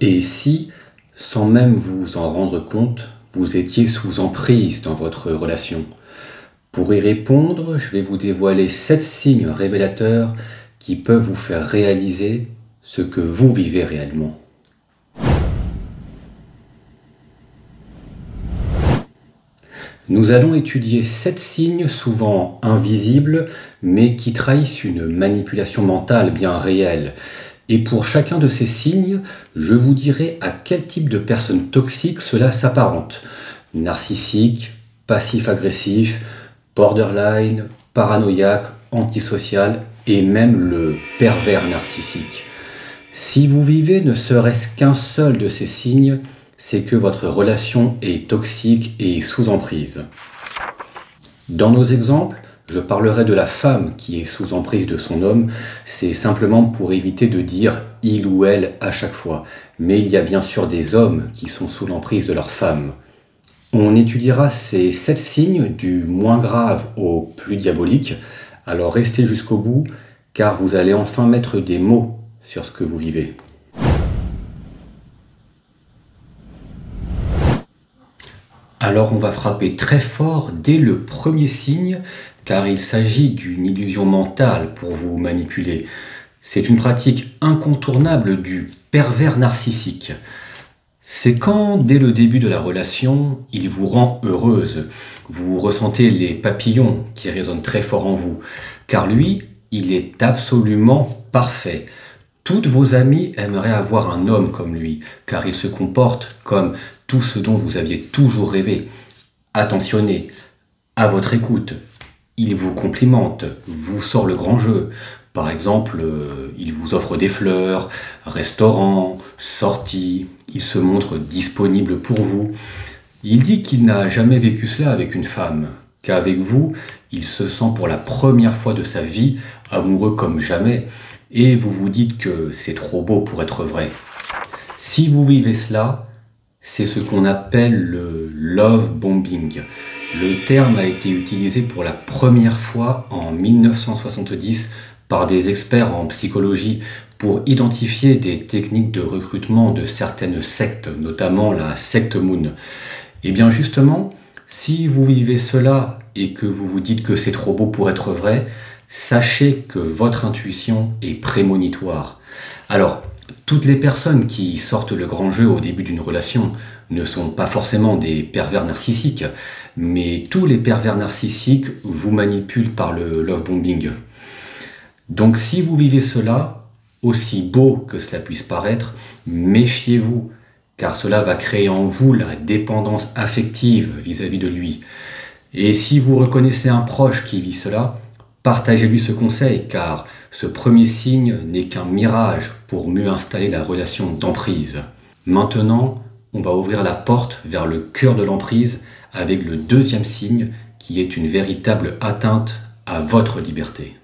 Et si, sans même vous en rendre compte, vous étiez sous emprise dans votre relation? Pour y répondre, je vais vous dévoiler 7 signes révélateurs qui peuvent vous faire réaliser ce que vous vivez réellement. Nous allons étudier 7 signes souvent invisibles, mais qui trahissent une manipulation mentale bien réelle. Et pour chacun de ces signes, je vous dirai à quel type de personne toxique cela s'apparente. Narcissique, passif-agressif, borderline, paranoïaque, antisocial et même le pervers narcissique. Si vous vivez ne serait-ce qu'un seul de ces signes, c'est que votre relation est toxique et sous emprise. Dans nos exemples, je parlerai de la femme qui est sous emprise de son homme, c'est simplement pour éviter de dire il ou elle à chaque fois. Mais il y a bien sûr des hommes qui sont sous l'emprise de leur femme. On étudiera ces 7 signes du moins grave au plus diabolique, alors restez jusqu'au bout car vous allez enfin mettre des mots sur ce que vous vivez. Alors on va frapper très fort dès le premier signe, car il s'agit d'une illusion mentale pour vous manipuler. C'est une pratique incontournable du pervers narcissique. C'est quand, dès le début de la relation, il vous rend heureuse. Vous ressentez les papillons qui résonnent très fort en vous, car lui, il est absolument parfait. Toutes vos amies aimeraient avoir un homme comme lui, car il se comporte comme tout ce dont vous aviez toujours rêvé. Attentionné, à votre écoute, il vous complimente, vous sort le grand jeu. Par exemple, il vous offre des fleurs, restaurant, sorties, il se montre disponible pour vous. Il dit qu'il n'a jamais vécu cela avec une femme, qu'avec vous, il se sent pour la première fois de sa vie amoureux comme jamais, et vous vous dites que c'est trop beau pour être vrai. Si vous vivez cela, c'est ce qu'on appelle le love bombing. Le terme a été utilisé pour la première fois en 1970 par des experts en psychologie pour identifier des techniques de recrutement de certaines sectes, notamment la secte Moon. Et bien justement, si vous vivez cela et que vous vous dites que c'est trop beau pour être vrai, sachez que votre intuition est prémonitoire. Alors, toutes les personnes qui sortent le grand jeu au début d'une relation ne sont pas forcément des pervers narcissiques, mais tous les pervers narcissiques vous manipulent par le love bombing. Donc si vous vivez cela, aussi beau que cela puisse paraître, méfiez-vous, car cela va créer en vous la dépendance affective vis-à-vis de lui. Et si vous reconnaissez un proche qui vit cela, partagez-lui ce conseil, car ce premier signe n'est qu'un mirage pour mieux installer la relation d'emprise. Maintenant, on va ouvrir la porte vers le cœur de l'emprise avec le deuxième signe qui est une véritable atteinte à votre liberté.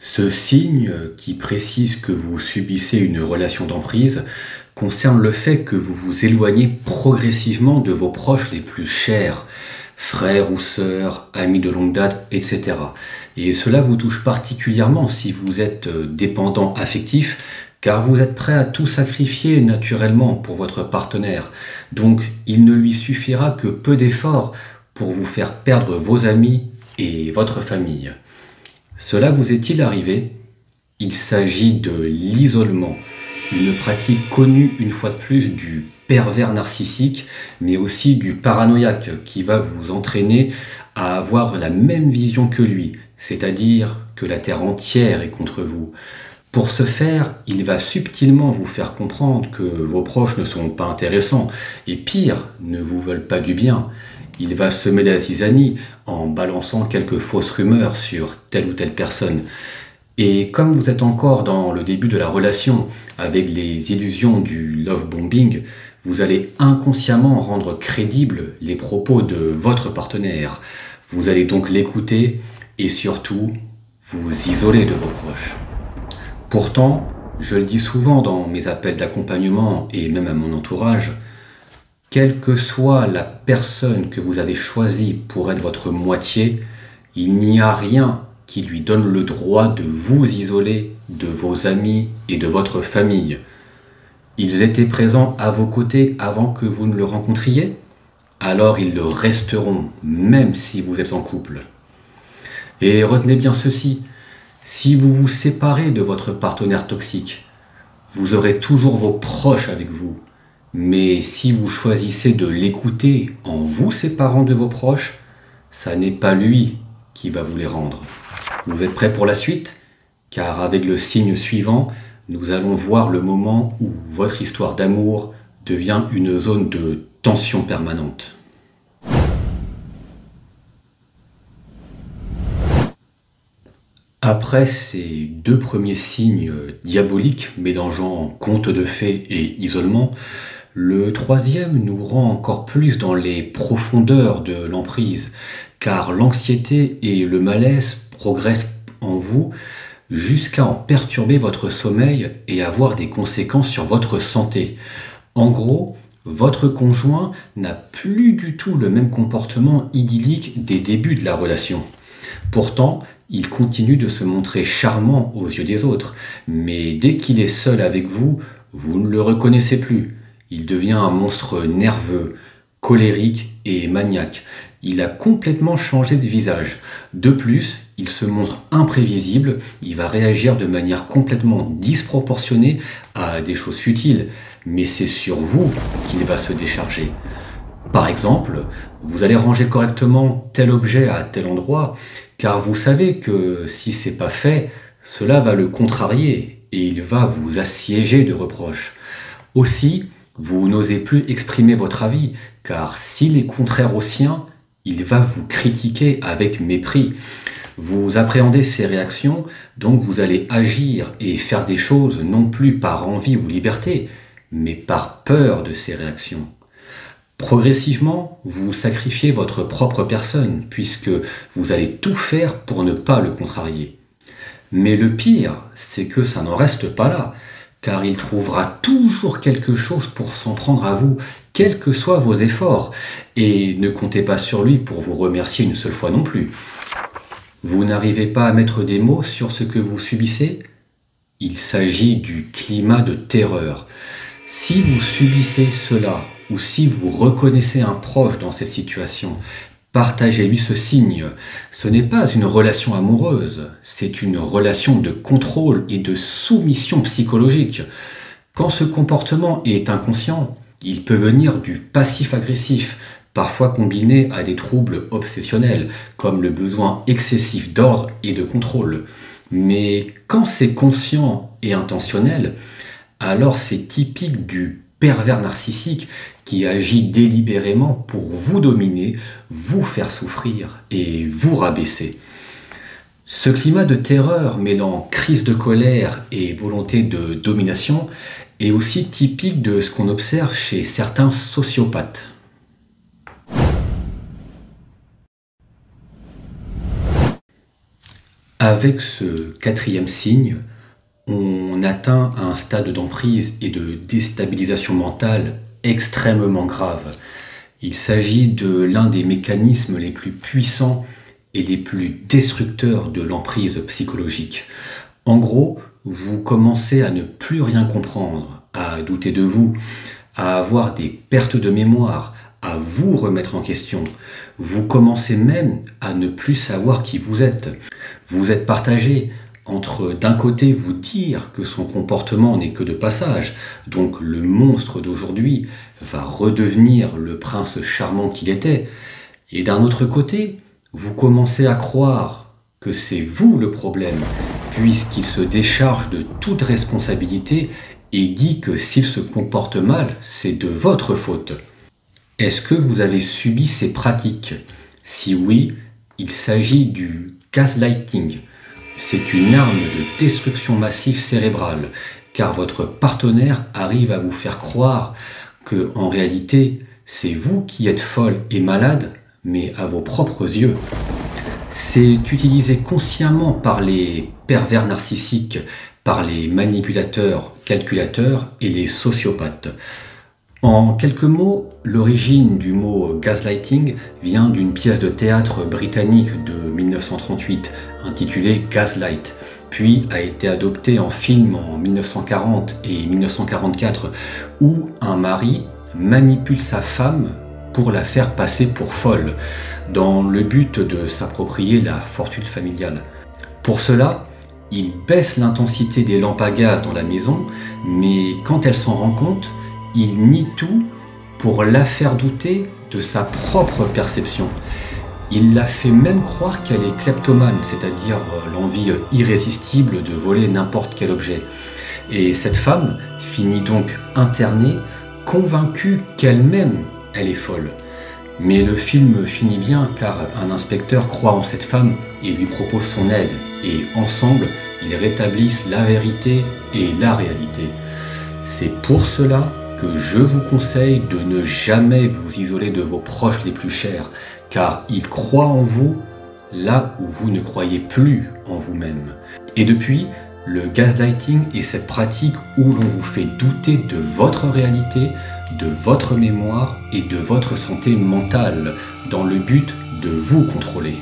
Ce signe qui précise que vous subissez une relation d'emprise concerne le fait que vous vous éloignez progressivement de vos proches les plus chers, frères ou sœurs, amis de longue date, etc. Et cela vous touche particulièrement si vous êtes dépendant affectif, car vous êtes prêt à tout sacrifier naturellement pour votre partenaire. Donc il ne lui suffira que peu d'efforts pour vous faire perdre vos amis et votre famille. Cela vous est-il arrivé? Il s'agit de l'isolement, une pratique connue une fois de plus du pervers narcissique, mais aussi du paranoïaque qui va vous entraîner à avoir la même vision que lui, c'est-à-dire que la terre entière est contre vous. Pour ce faire, il va subtilement vous faire comprendre que vos proches ne sont pas intéressants et pire, ne vous veulent pas du bien. Il va semer la zizanie en balançant quelques fausses rumeurs sur telle ou telle personne. Et comme vous êtes encore dans le début de la relation avec les illusions du love bombing, vous allez inconsciemment rendre crédibles les propos de votre partenaire. Vous allez donc l'écouter et surtout vous isoler de vos proches. Pourtant, je le dis souvent dans mes appels d'accompagnement et même à mon entourage, quelle que soit la personne que vous avez choisie pour être votre moitié, il n'y a rien qui lui donne le droit de vous isoler de vos amis et de votre famille. Ils étaient présents à vos côtés avant que vous ne le rencontriez? Alors ils le resteront, même si vous êtes en couple. Et retenez bien ceci, si vous vous séparez de votre partenaire toxique, vous aurez toujours vos proches avec vous. Mais si vous choisissez de l'écouter en vous séparant de vos proches, ça n'est pas lui qui va vous les rendre. Vous êtes prêts pour la suite? Car avec le signe suivant, nous allons voir le moment où votre histoire d'amour devient une zone de tension permanente. Après ces deux premiers signes diaboliques mélangeant conte de fées et isolement, le troisième nous rend encore plus dans les profondeurs de l'emprise, car l'anxiété et le malaise progressent en vous jusqu'à en perturber votre sommeil et avoir des conséquences sur votre santé. En gros, votre conjoint n'a plus du tout le même comportement idyllique des débuts de la relation. Pourtant, il continue de se montrer charmant aux yeux des autres, mais dès qu'il est seul avec vous, vous ne le reconnaissez plus. Il devient un monstre nerveux, colérique et maniaque. Il a complètement changé de visage. De plus, il se montre imprévisible, il va réagir de manière complètement disproportionnée à des choses futiles, mais c'est sur vous qu'il va se décharger. Par exemple, vous allez ranger correctement tel objet à tel endroit, car vous savez que si c'est pas fait, cela va le contrarier et il va vous assiéger de reproches. Aussi, vous n'osez plus exprimer votre avis, car s'il est contraire au sien, il va vous critiquer avec mépris. Vous appréhendez ses réactions, donc vous allez agir et faire des choses non plus par envie ou liberté, mais par peur de ses réactions. Progressivement, vous sacrifiez votre propre personne, puisque vous allez tout faire pour ne pas le contrarier. Mais le pire, c'est que ça n'en reste pas là, car il trouvera toujours quelque chose pour s'en prendre à vous, quels que soient vos efforts, et ne comptez pas sur lui pour vous remercier une seule fois non plus. Vous n'arrivez pas à mettre des mots sur ce que vous subissez? Il s'agit du climat de terreur. Si vous subissez cela, ou si vous reconnaissez un proche dans cette situation, partagez-lui ce signe. Ce n'est pas une relation amoureuse, c'est une relation de contrôle et de soumission psychologique. Quand ce comportement est inconscient, il peut venir du passif-agressif, parfois combiné à des troubles obsessionnels, comme le besoin excessif d'ordre et de contrôle. Mais quand c'est conscient et intentionnel, alors c'est typique du pervers narcissique qui agit délibérément pour vous dominer, vous faire souffrir et vous rabaisser. Ce climat de terreur mêlant crise de colère et volonté de domination est aussi typique de ce qu'on observe chez certains sociopathes. Avec ce quatrième signe, on atteint un stade d'emprise et de déstabilisation mentale extrêmement grave. Il s'agit de l'un des mécanismes les plus puissants et les plus destructeurs de l'emprise psychologique. En gros, vous commencez à ne plus rien comprendre, à douter de vous, à avoir des pertes de mémoire, à vous remettre en question. Vous commencez même à ne plus savoir qui vous êtes. Vous êtes partagé entre d'un côté vous dire que son comportement n'est que de passage, donc le monstre d'aujourd'hui va redevenir le prince charmant qu'il était, et d'un autre côté, vous commencez à croire que c'est vous le problème, puisqu'il se décharge de toute responsabilité et dit que s'il se comporte mal, c'est de votre faute. Est-ce que vous avez subi ces pratiques? Si oui, il s'agit du gaslighting. C'est une arme de destruction massive cérébrale, car votre partenaire arrive à vous faire croire que, en réalité, c'est vous qui êtes folle et malade, mais à vos propres yeux. C'est utilisé consciemment par les pervers narcissiques, par les manipulateurs, calculateurs et les sociopathes. En quelques mots, l'origine du mot gaslighting vient d'une pièce de théâtre britannique de 1938 intitulé Gaslight, puis a été adopté en film en 1940 et 1944, où un mari manipule sa femme pour la faire passer pour folle, dans le but de s'approprier la fortune familiale. Pour cela, il baisse l'intensité des lampes à gaz dans la maison, mais quand elle s'en rend compte, il nie tout pour la faire douter de sa propre perception. Il la fait même croire qu'elle est kleptomane, c'est-à-dire l'envie irrésistible de voler n'importe quel objet. Et cette femme finit donc internée, convaincue qu'elle-même, elle est folle. Mais le film finit bien car un inspecteur croit en cette femme et lui propose son aide. Et ensemble, ils rétablissent la vérité et la réalité. C'est pour cela que je vous conseille de ne jamais vous isoler de vos proches les plus chers, car ils croient en vous là où vous ne croyez plus en vous-même. Et depuis, le gaslighting est cette pratique où l'on vous fait douter de votre réalité, de votre mémoire et de votre santé mentale, dans le but de vous contrôler.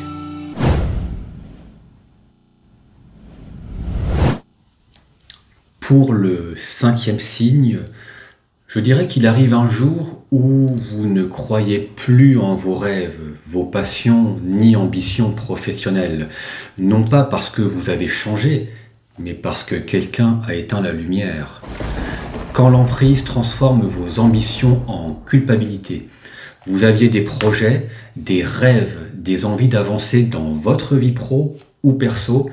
Pour le 5e signe, je dirais qu'il arrive un jour où vous ne croyez plus en vos rêves, vos passions ni ambitions professionnelles. Non pas parce que vous avez changé, mais parce que quelqu'un a éteint la lumière. Quand l'emprise transforme vos ambitions en culpabilité, vous aviez des projets, des rêves, des envies d'avancer dans votre vie pro ou perso,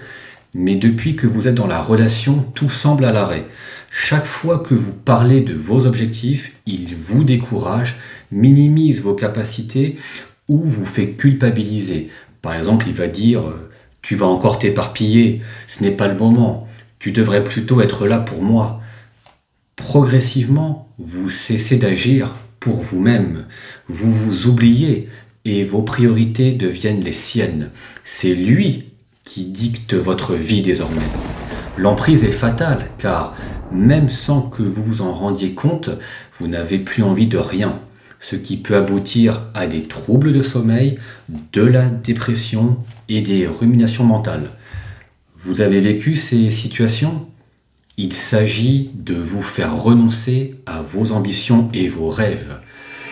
mais depuis que vous êtes dans la relation, tout semble à l'arrêt. Chaque fois que vous parlez de vos objectifs, il vous décourage, minimise vos capacités ou vous fait culpabiliser. Par exemple, il va dire « Tu vas encore t'éparpiller, ce n'est pas le moment, tu devrais plutôt être là pour moi ». Progressivement, vous cessez d'agir pour vous-même, vous vous oubliez et vos priorités deviennent les siennes. C'est lui qui dicte votre vie désormais. L'emprise est fatale car même sans que vous vous en rendiez compte, vous n'avez plus envie de rien, ce qui peut aboutir à des troubles de sommeil, de la dépression et des ruminations mentales. Vous avez vécu ces situations ? Il s'agit de vous faire renoncer à vos ambitions et vos rêves.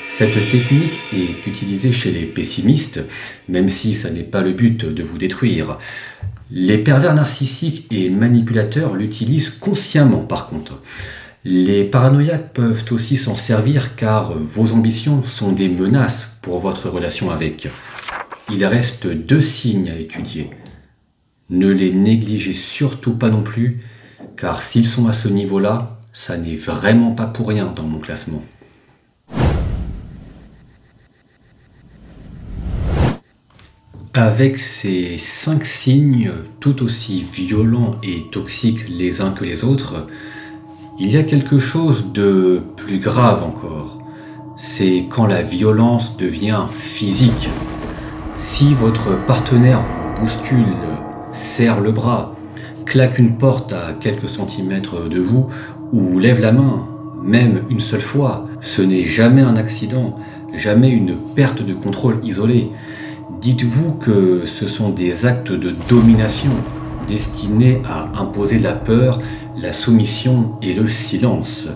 Cette technique est utilisée chez les pessimistes, même si ça n'est pas le but de vous détruire. Les pervers narcissiques et manipulateurs l'utilisent consciemment par contre. Les paranoïaques peuvent aussi s'en servir car vos ambitions sont des menaces pour votre relation avec. Il reste 2 signes à étudier. Ne les négligez surtout pas non plus, car s'ils sont à ce niveau-là, ça n'est vraiment pas pour rien dans mon classement. Avec ces 5 signes tout aussi violents et toxiques les uns que les autres, il y a quelque chose de plus grave encore. C'est quand la violence devient physique. Si votre partenaire vous bouscule, serre le bras, claque une porte à quelques centimètres de vous ou lève la main, même une seule fois, ce n'est jamais un accident, jamais une perte de contrôle isolée. Dites-vous que ce sont des actes de domination destinés à imposer la peur, la soumission et le silence.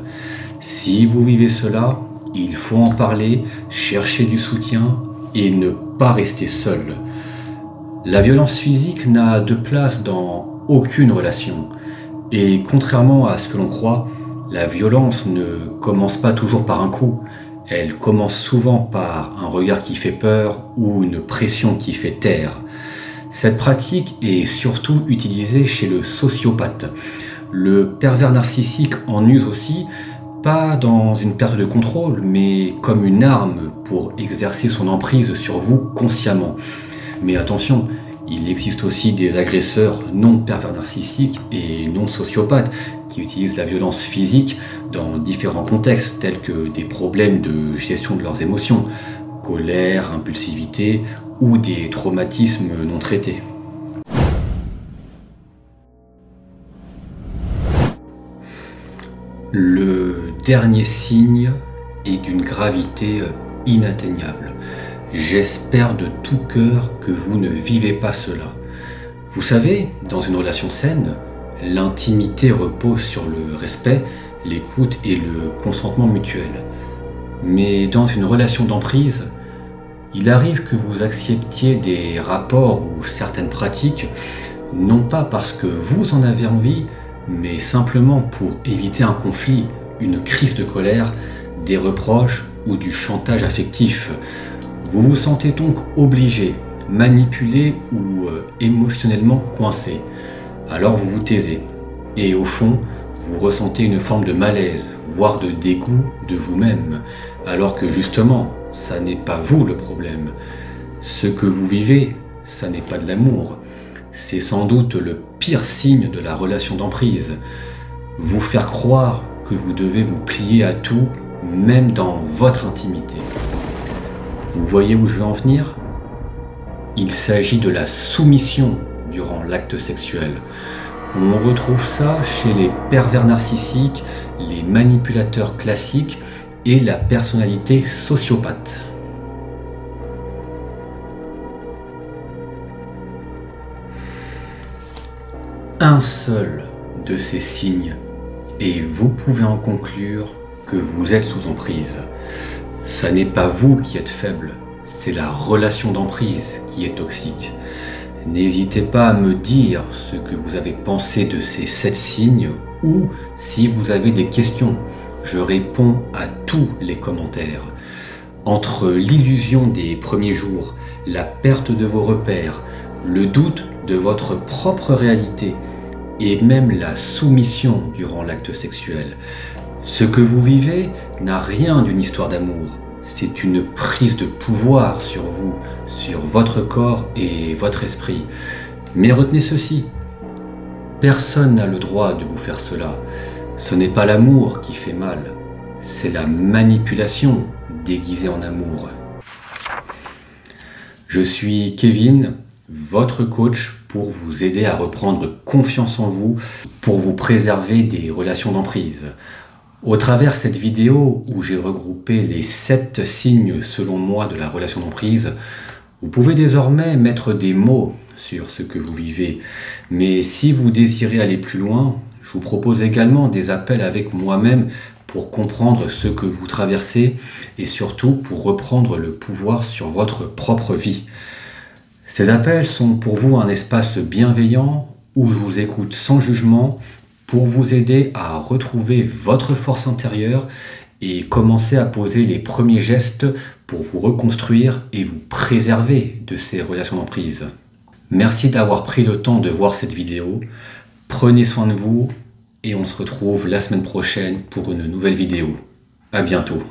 Si vous vivez cela, il faut en parler, chercher du soutien et ne pas rester seul. La violence physique n'a de place dans aucune relation. Et contrairement à ce que l'on croit, la violence ne commence pas toujours par un coup. Elle commence souvent par un regard qui fait peur ou une pression qui fait taire. Cette pratique est surtout utilisée chez le sociopathe. Le pervers narcissique en use aussi, pas dans une perte de contrôle, mais comme une arme pour exercer son emprise sur vous consciemment. Mais attention, il existe aussi des agresseurs non pervers narcissiques et non sociopathes qui utilisent la violence physique dans différents contextes tels que des problèmes de gestion de leurs émotions, colère, impulsivité ou des traumatismes non traités. Le dernier signe est d'une gravité inatteignable. J'espère de tout cœur que vous ne vivez pas cela. Vous savez, dans une relation saine, l'intimité repose sur le respect, l'écoute et le consentement mutuel. Mais dans une relation d'emprise, il arrive que vous acceptiez des rapports ou certaines pratiques, non pas parce que vous en avez envie, mais simplement pour éviter un conflit, une crise de colère, des reproches ou du chantage affectif. Vous vous sentez donc obligé, manipulé ou émotionnellement coincé. Alors vous vous taisez. Et au fond, vous ressentez une forme de malaise, voire de dégoût de vous-même, alors que justement, ça n'est pas vous le problème. Ce que vous vivez, ça n'est pas de l'amour. C'est sans doute le pire signe de la relation d'emprise. Vous faire croire que vous devez vous plier à tout, même dans votre intimité. Vous voyez où je veux en venir ? Il s'agit de la soumission durant l'acte sexuel. On retrouve ça chez les pervers narcissiques, les manipulateurs classiques et la personnalité sociopathe. Un seul de ces signes, et vous pouvez en conclure que vous êtes sous emprise. Ça n'est pas vous qui êtes faible, c'est la relation d'emprise qui est toxique. N'hésitez pas à me dire ce que vous avez pensé de ces 7 signes ou si vous avez des questions. Je réponds à tous les commentaires. Entre l'illusion des premiers jours, la perte de vos repères, le doute de votre propre réalité et même la soumission durant l'acte sexuel, ce que vous vivez n'a rien d'une histoire d'amour. C'est une prise de pouvoir sur vous, sur votre corps et votre esprit. Mais retenez ceci, personne n'a le droit de vous faire cela. Ce n'est pas l'amour qui fait mal, c'est la manipulation déguisée en amour. Je suis Kevin, votre coach pour vous aider à reprendre confiance en vous, pour vous préserver des relations d'emprise. Au travers de cette vidéo où j'ai regroupé les 7 signes selon moi de la relation d'emprise, vous pouvez désormais mettre des mots sur ce que vous vivez. Mais si vous désirez aller plus loin, je vous propose également des appels avec moi-même pour comprendre ce que vous traversez et surtout pour reprendre le pouvoir sur votre propre vie. Ces appels sont pour vous un espace bienveillant où je vous écoute sans jugement, pour vous aider à retrouver votre force intérieure et commencer à poser les premiers gestes pour vous reconstruire et vous préserver de ces relations d'emprise. Merci d'avoir pris le temps de voir cette vidéo. Prenez soin de vous et on se retrouve la semaine prochaine pour une nouvelle vidéo. À bientôt.